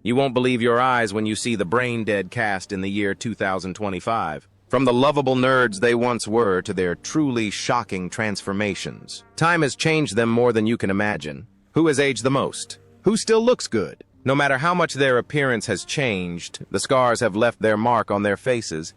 You won't believe your eyes when you see the brain-dead cast in the year 2025. From the lovable nerds they once were to their truly shocking transformations. Time has changed them more than you can imagine. Who has aged the most? Who still looks good? No matter how much their appearance has changed, the scars have left their mark on their faces.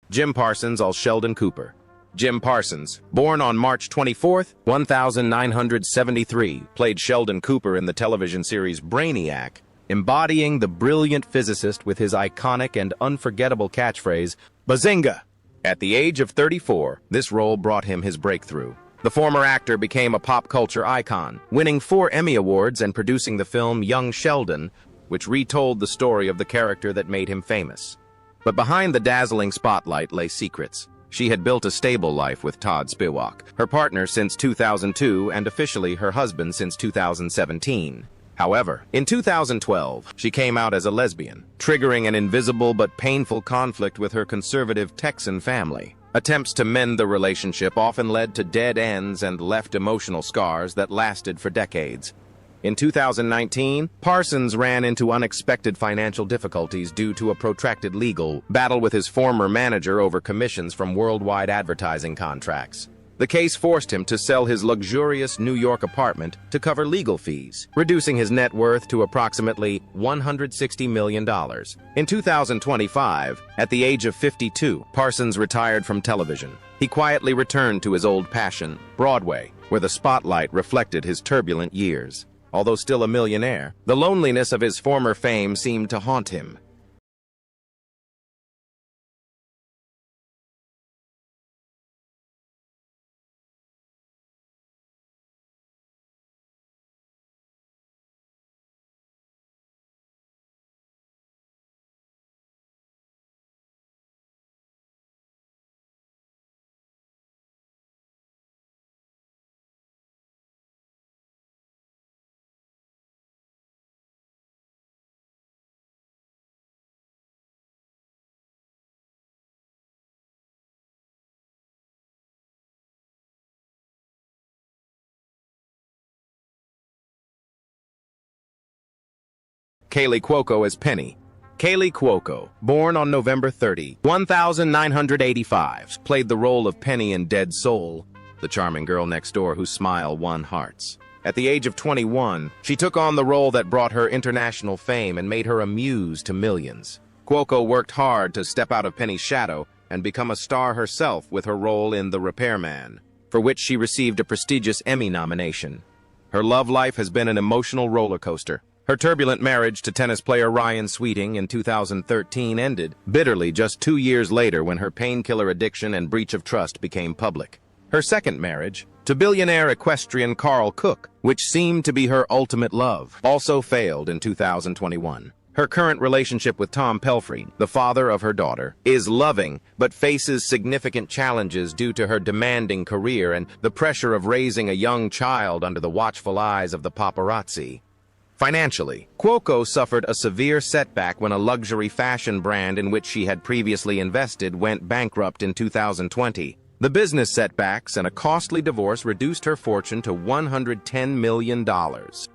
Jim Parsons als Sheldon Cooper. Jim Parsons, born on March 24, 1973, played Sheldon Cooper in the television series Brainiac, embodying the brilliant physicist with his iconic and unforgettable catchphrase, "Bazinga!" At the age of 34, this role brought him his breakthrough. The former actor became a pop culture icon, winning 4 Emmy Awards and producing the film Young Sheldon, which retold the story of the character that made him famous. But behind the dazzling spotlight lay secrets. She had built a stable life with Todd Spivak, her partner since 2002 and officially her husband since 2017. However, in 2012, she came out as a lesbian, triggering an invisible but painful conflict with her conservative Texan family. Attempts to mend the relationship often led to dead ends and left emotional scars that lasted for decades. In 2019, Parsons ran into unexpected financial difficulties due to a protracted legal battle with his former manager over commissions from worldwide advertising contracts. The case forced him to sell his luxurious New York apartment to cover legal fees, reducing his net worth to approximately $160 million. In 2025, at the age of 52, Parsons retired from television. He quietly returned to his old passion, Broadway, where the spotlight reflected his turbulent years. Although still a millionaire, the loneliness of his former fame seemed to haunt him. Kaley Cuoco as Penny. Kaley Cuoco, born on November 30, 1985, played the role of Penny in Dead Soul, the charming girl next door whose smile won hearts. At the age of 21, she took on the role that brought her international fame and made her a muse to millions. Cuoco worked hard to step out of Penny's shadow and become a star herself with her role in The Repairman, for which she received a prestigious Emmy nomination. Her love life has been an emotional roller coaster. Her turbulent marriage to tennis player Ryan Sweeting in 2013 ended bitterly just 2 years later when her painkiller addiction and breach of trust became public. Her second marriage, to billionaire equestrian Carl Cook, which seemed to be her ultimate love, also failed in 2021. Her current relationship with Tom Pelphrey, the father of her daughter, is loving but faces significant challenges due to her demanding career and the pressure of raising a young child under the watchful eyes of the paparazzi. Financially, Cuoco suffered a severe setback when a luxury fashion brand in which she had previously invested went bankrupt in 2020. The business setbacks and a costly divorce reduced her fortune to $110 million,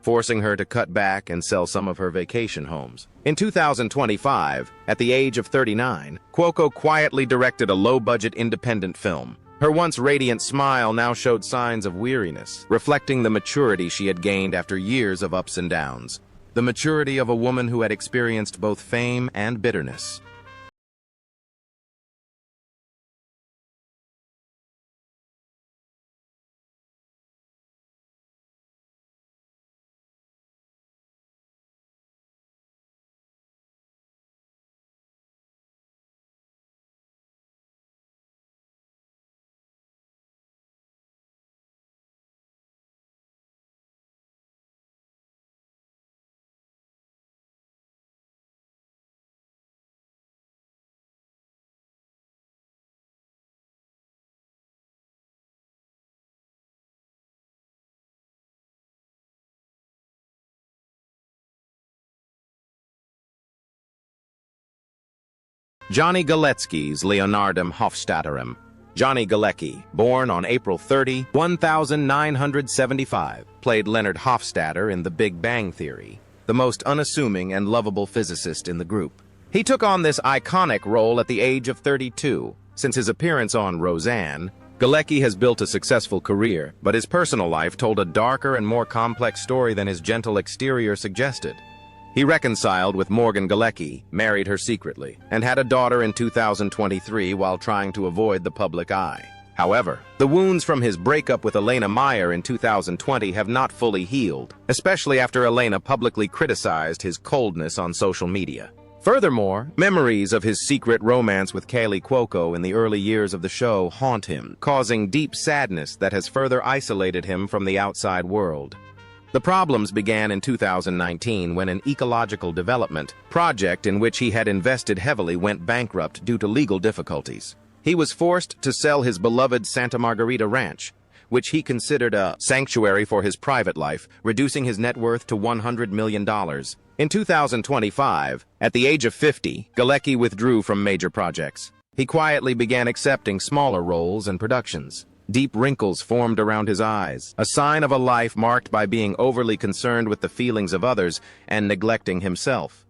forcing her to cut back and sell some of her vacation homes. In 2025, at the age of 39, Cuoco quietly directed a low-budget independent film. Her once radiant smile now showed signs of weariness, reflecting the maturity she had gained after years of ups and downs. The maturity of a woman who had experienced both fame and bitterness. Johnny Galecki's Leonardum Hofstadterem. Johnny Galecki, born on April 30, 1975, played Leonard Hofstadter in The Big Bang Theory, the most unassuming and lovable physicist in the group. He took on this iconic role at the age of 32. Since his appearance on Roseanne, Galecki has built a successful career, but his personal life told a darker and more complex story than his gentle exterior suggested. He reconciled with Morgan Galecki, married her secretly, and had a daughter in 2023 while trying to avoid the public eye. However, the wounds from his breakup with Elena Meyer in 2020 have not fully healed, especially after Elena publicly criticized his coldness on social media. Furthermore, memories of his secret romance with Kaley Cuoco in the early years of the show haunt him, causing deep sadness that has further isolated him from the outside world. The problems began in 2019 when an ecological development project in which he had invested heavily went bankrupt due to legal difficulties. He was forced to sell his beloved Santa Margarita ranch, which he considered a sanctuary for his private life, reducing his net worth to $100 million. In 2025, at the age of 50, Galecki withdrew from major projects. He quietly began accepting smaller roles and productions. Deep wrinkles formed around his eyes, a sign of a life marked by being overly concerned with the feelings of others and neglecting himself.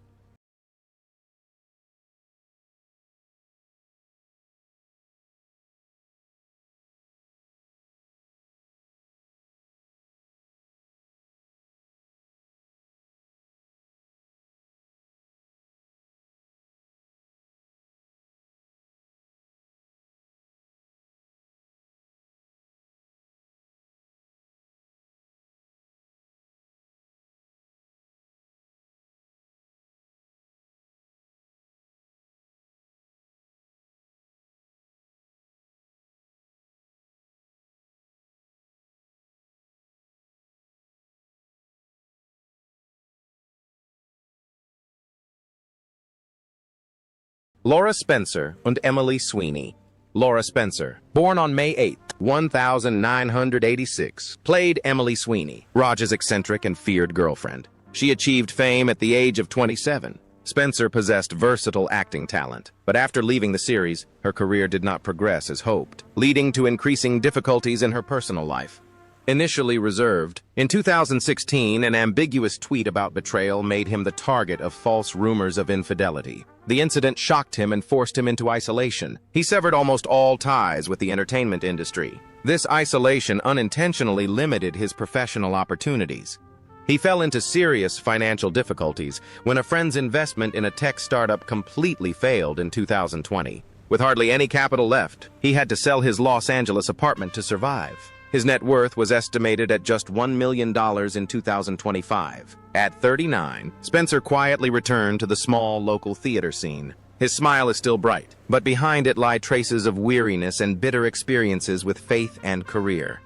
Laura Spencer and Emily Sweeney. Laura Spencer, born on May 8, 1986, played Emily Sweeney, Raj's eccentric and feared girlfriend. She achieved fame at the age of 27. Spencer possessed versatile acting talent, but after leaving the series, her career did not progress as hoped, leading to increasing difficulties in her personal life. Initially reserved, in 2016, an ambiguous tweet about betrayal made him the target of false rumors of infidelity. The incident shocked him and forced him into isolation. He severed almost all ties with the entertainment industry. This isolation unintentionally limited his professional opportunities. He fell into serious financial difficulties when a friend's investment in a tech startup completely failed in 2020. With hardly any capital left, he had to sell his Los Angeles apartment to survive. His net worth was estimated at just $1 million in 2025. At 39, Spencer quietly returned to the small local theater scene. His smile is still bright, but behind it lie traces of weariness and bitter experiences with faith and career.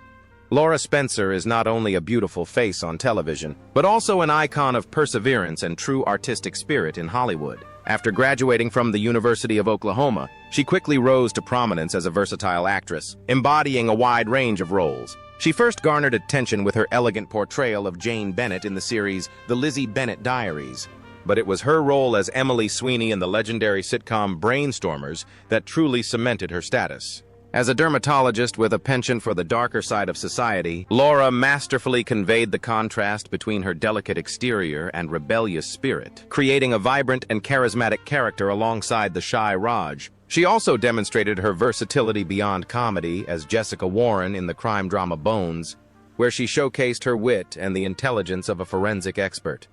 Laura Spencer is not only a beautiful face on television, but also an icon of perseverance and true artistic spirit in Hollywood. After graduating from the University of Oklahoma, she quickly rose to prominence as a versatile actress, embodying a wide range of roles. She first garnered attention with her elegant portrayal of Jane Bennett in the series The Lizzie Bennett Diaries. But it was her role as Emily Sweeney in the legendary sitcom Brainstormers that truly cemented her status. As a dermatologist with a penchant for the darker side of society, Laura masterfully conveyed the contrast between her delicate exterior and rebellious spirit, creating a vibrant and charismatic character alongside the shy Raj. She also demonstrated her versatility beyond comedy as Jessica Warren in the crime drama Bones, where she showcased her wit and the intelligence of a forensic expert.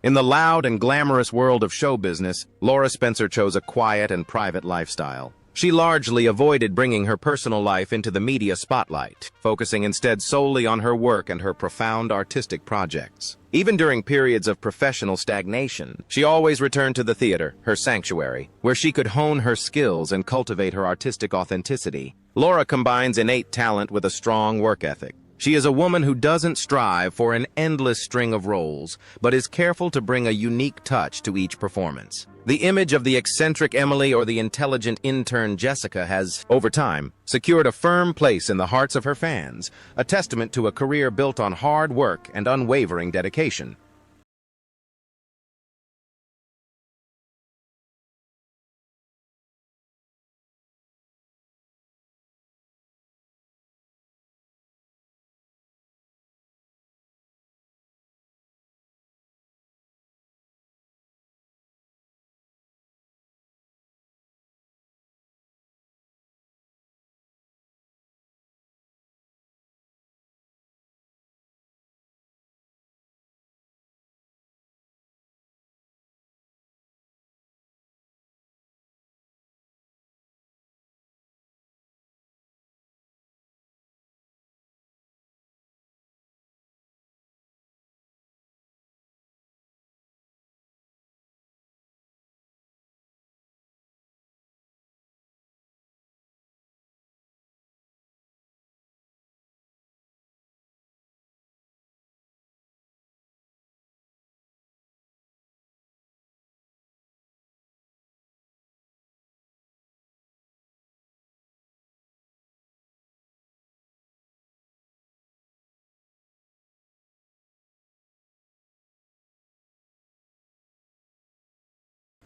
In the loud and glamorous world of show business, Laura Spencer chose a quiet and private lifestyle. She largely avoided bringing her personal life into the media spotlight, focusing instead solely on her work and her profound artistic projects. Even during periods of professional stagnation, she always returned to the theater, her sanctuary, where she could hone her skills and cultivate her artistic authenticity. Laura combines innate talent with a strong work ethic. She is a woman who doesn't strive for an endless string of roles, but is careful to bring a unique touch to each performance. The image of the eccentric Emily or the intelligent intern Jessica has, over time, secured a firm place in the hearts of her fans, a testament to a career built on hard work and unwavering dedication.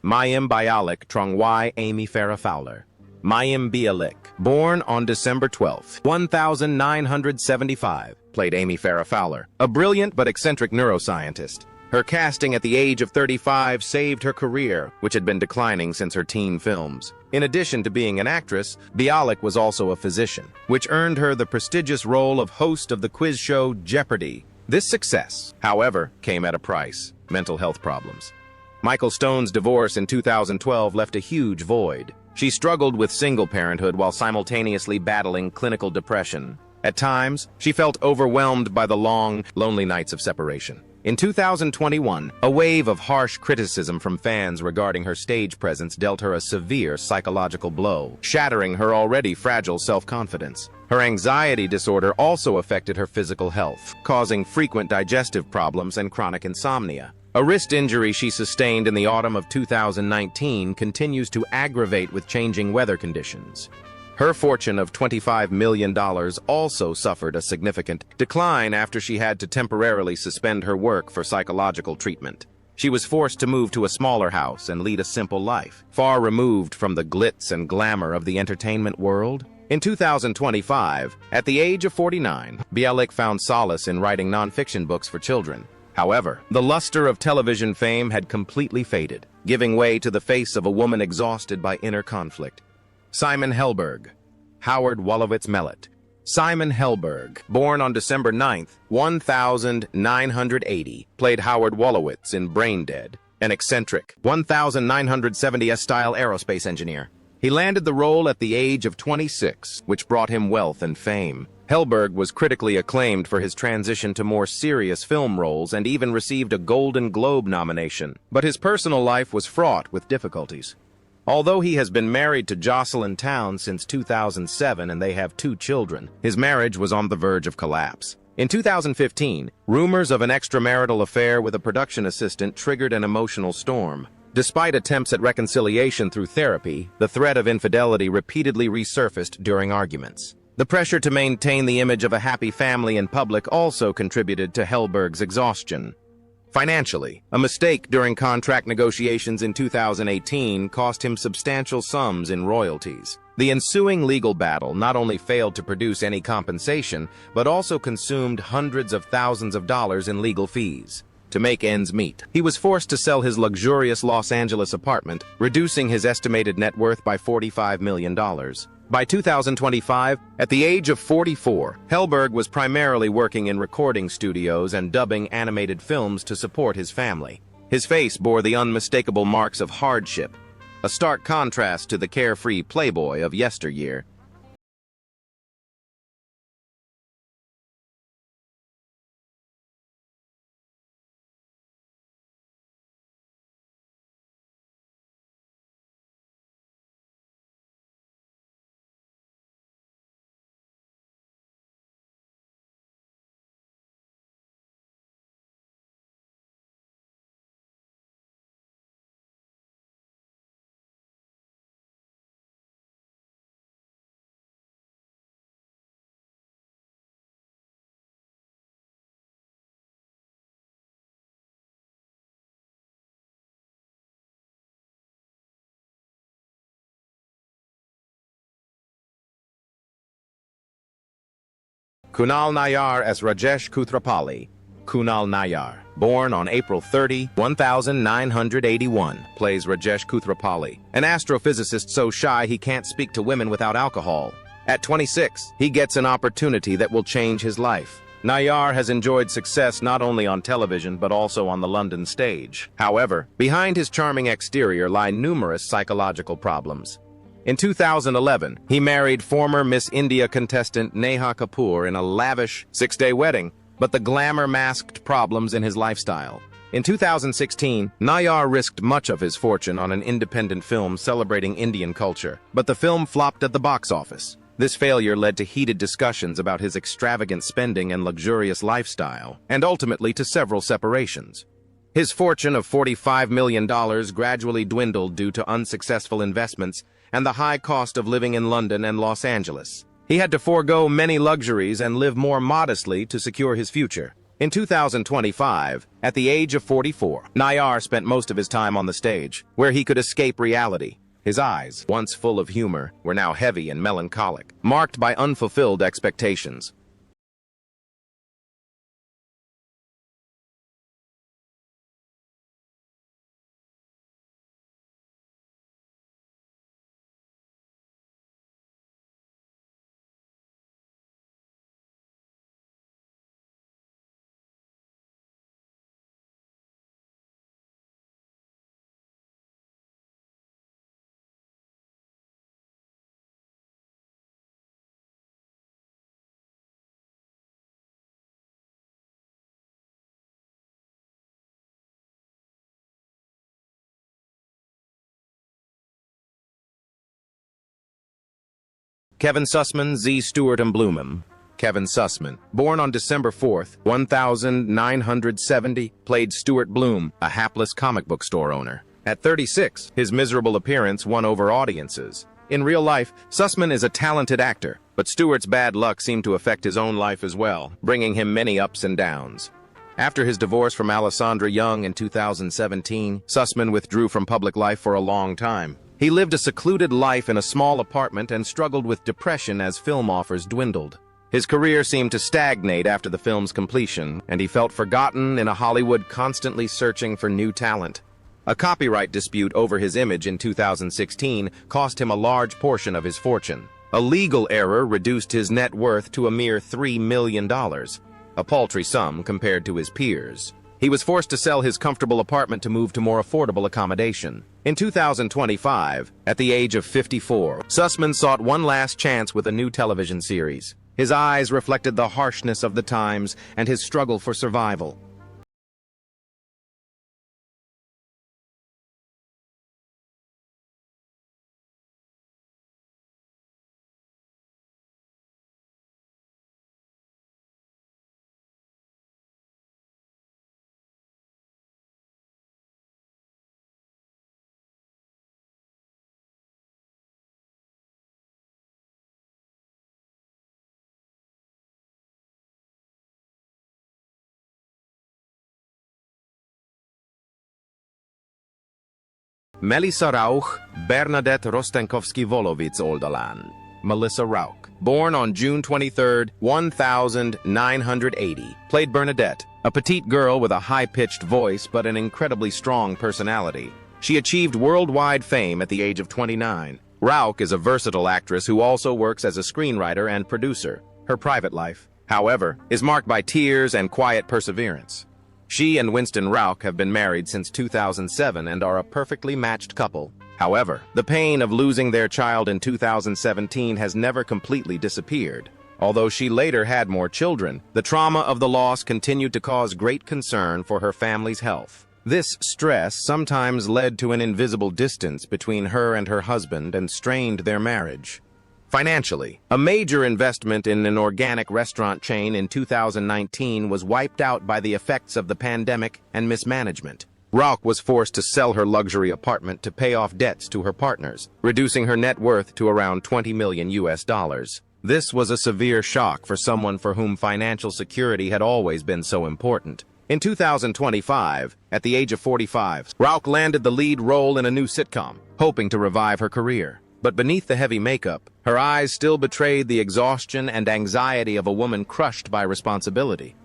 Mayim Bialik Trongwai Amy Farrah Fowler. Mayim Bialik, born on December 12, 1975, played Amy Farrah Fowler, a brilliant but eccentric neuroscientist. Her casting at the age of 35 saved her career, which had been declining since her teen films. In addition to being an actress, Bialik was also a physician, which earned her the prestigious role of host of the quiz show Jeopardy! This success, however, came at a price: mental health problems. Michael Stone's divorce in 2012 left a huge void. She struggled with single parenthood while simultaneously battling clinical depression. At times, she felt overwhelmed by the long, lonely nights of separation. In 2021, a wave of harsh criticism from fans regarding her stage presence dealt her a severe psychological blow, shattering her already fragile self-confidence. Her anxiety disorder also affected her physical health, causing frequent digestive problems and chronic insomnia. A wrist injury she sustained in the autumn of 2019 continues to aggravate with changing weather conditions. Her fortune of $25 million also suffered a significant decline after she had to temporarily suspend her work for psychological treatment. She was forced to move to a smaller house and lead a simple life, far removed from the glitz and glamour of the entertainment world. In 2025, at the age of 49, Bialik found solace in writing nonfiction books for children. However, the luster of television fame had completely faded, giving way to the face of a woman exhausted by inner conflict. Simon Helberg, Howard Wolowitz Mellett. Simon Helberg, born on December 9, 1980, played Howard Wolowitz in Braindead, an eccentric 1970s-style aerospace engineer. He landed the role at the age of 26, which brought him wealth and fame. Helberg was critically acclaimed for his transition to more serious film roles and even received a Golden Globe nomination, but his personal life was fraught with difficulties. Although he has been married to Jocelyn Towne since 2007 and they have 2 children, his marriage was on the verge of collapse. In 2015, rumors of an extramarital affair with a production assistant triggered an emotional storm. Despite attempts at reconciliation through therapy, the threat of infidelity repeatedly resurfaced during arguments. The pressure to maintain the image of a happy family in public also contributed to Helberg's exhaustion. Financially, a mistake during contract negotiations in 2018 cost him substantial sums in royalties. The ensuing legal battle not only failed to produce any compensation, but also consumed hundreds of thousands of dollars in legal fees. To make ends meet, he was forced to sell his luxurious Los Angeles apartment, reducing his estimated net worth by $45 million. By 2025, at the age of 44, Helberg was primarily working in recording studios and dubbing animated films to support his family. His face bore the unmistakable marks of hardship, a stark contrast to the carefree playboy of yesteryear. Kunal Nayyar as Rajesh Koothrappali. Kunal Nayyar, born on April 30, 1981, plays Rajesh Koothrappali, an astrophysicist so shy he can't speak to women without alcohol. At 26, he gets an opportunity that will change his life. Nayyar has enjoyed success not only on television but also on the London stage. However, behind his charming exterior lie numerous psychological problems. In 2011, he married former Miss India contestant Neha Kapoor in a lavish 6-day wedding, but the glamour masked problems in his lifestyle. In 2016, Nayyar risked much of his fortune on an independent film celebrating Indian culture, but the film flopped at the box office. This failure led to heated discussions about his extravagant spending and luxurious lifestyle, and ultimately to several separations. His fortune of $45 million gradually dwindled due to unsuccessful investments and the high cost of living in London and Los Angeles. He had to forego many luxuries and live more modestly to secure his future. In 2025, at the age of 44, Nayar spent most of his time on the stage, where he could escape reality. His eyes, once full of humor, were now heavy and melancholic, marked by unfulfilled expectations. Kevin Sussman, Z. Stewart and Blumem. Kevin Sussman, born on December 4, 1970, played Stuart Bloom, a hapless comic book store owner. At 36, his miserable appearance won over audiences. In real life, Sussman is a talented actor, but Stewart's bad luck seemed to affect his own life as well, bringing him many ups and downs. After his divorce from Alessandra Young in 2017, Sussman withdrew from public life for a long time. He lived a secluded life in a small apartment and struggled with depression as film offers dwindled. His career seemed to stagnate after the film's completion, and he felt forgotten in a Hollywood constantly searching for new talent. A copyright dispute over his image in 2016 cost him a large portion of his fortune. A legal error reduced his net worth to a mere $3 million, a paltry sum compared to his peers. He was forced to sell his comfortable apartment to move to more affordable accommodation. In 2025, at the age of 54, Sussman sought one last chance with a new television series. His eyes reflected the harshness of the times and his struggle for survival. Melissa Rauch, Bernadette Rostenkowski-Wolowitz-Oldolan. Melissa Rauch, born on June 23, 1980, played Bernadette, a petite girl with a high-pitched voice but an incredibly strong personality. She achieved worldwide fame at the age of 29. Rauch is a versatile actress who also works as a screenwriter and producer. Her private life, however, is marked by tears and quiet perseverance. She and Winston Rauch have been married since 2007 and are a perfectly matched couple. However, the pain of losing their child in 2017 has never completely disappeared. Although she later had more children, the trauma of the loss continued to cause great concern for her family's health. This stress sometimes led to an invisible distance between her and her husband and strained their marriage. Financially, a major investment in an organic restaurant chain in 2019 was wiped out by the effects of the pandemic and mismanagement. Rauch was forced to sell her luxury apartment to pay off debts to her partners, reducing her net worth to around $20 million. This was a severe shock for someone for whom financial security had always been so important. In 2025, at the age of 45, Rauch landed the lead role in a new sitcom, hoping to revive her career. But beneath the heavy makeup, her eyes still betrayed the exhaustion and anxiety of a woman crushed by responsibility.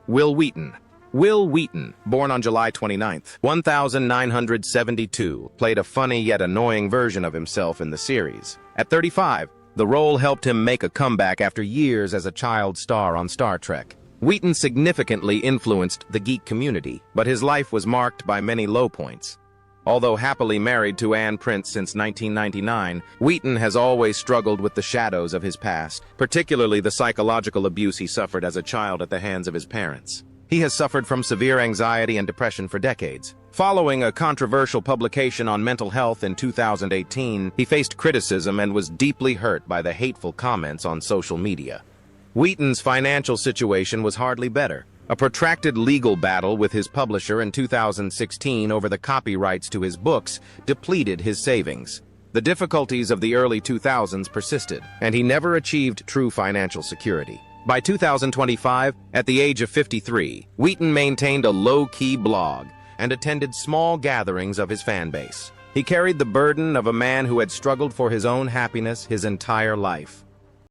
Wil Wheaton. Wil Wheaton, born on July 29, 1972, played a funny yet annoying version of himself in the series. At 35, The role helped him make a comeback after years as a child star on Star Trek. Wheaton significantly influenced the geek community, but his life was marked by many low points. Although happily married to Anne Prince since 1999, Wheaton has always struggled with the shadows of his past, particularly the psychological abuse he suffered as a child at the hands of his parents. He has suffered from severe anxiety and depression for decades. Following a controversial publication on mental health in 2018, he faced criticism and was deeply hurt by the hateful comments on social media. Wheaton's financial situation was hardly better. A protracted legal battle with his publisher in 2016 over the copyrights to his books depleted his savings. The difficulties of the early 2000s persisted, and he never achieved true financial security. By 2025, at the age of 53, Wheaton maintained a low-key blog and attended small gatherings of his fan base. He carried the burden of a man who had struggled for his own happiness his entire life.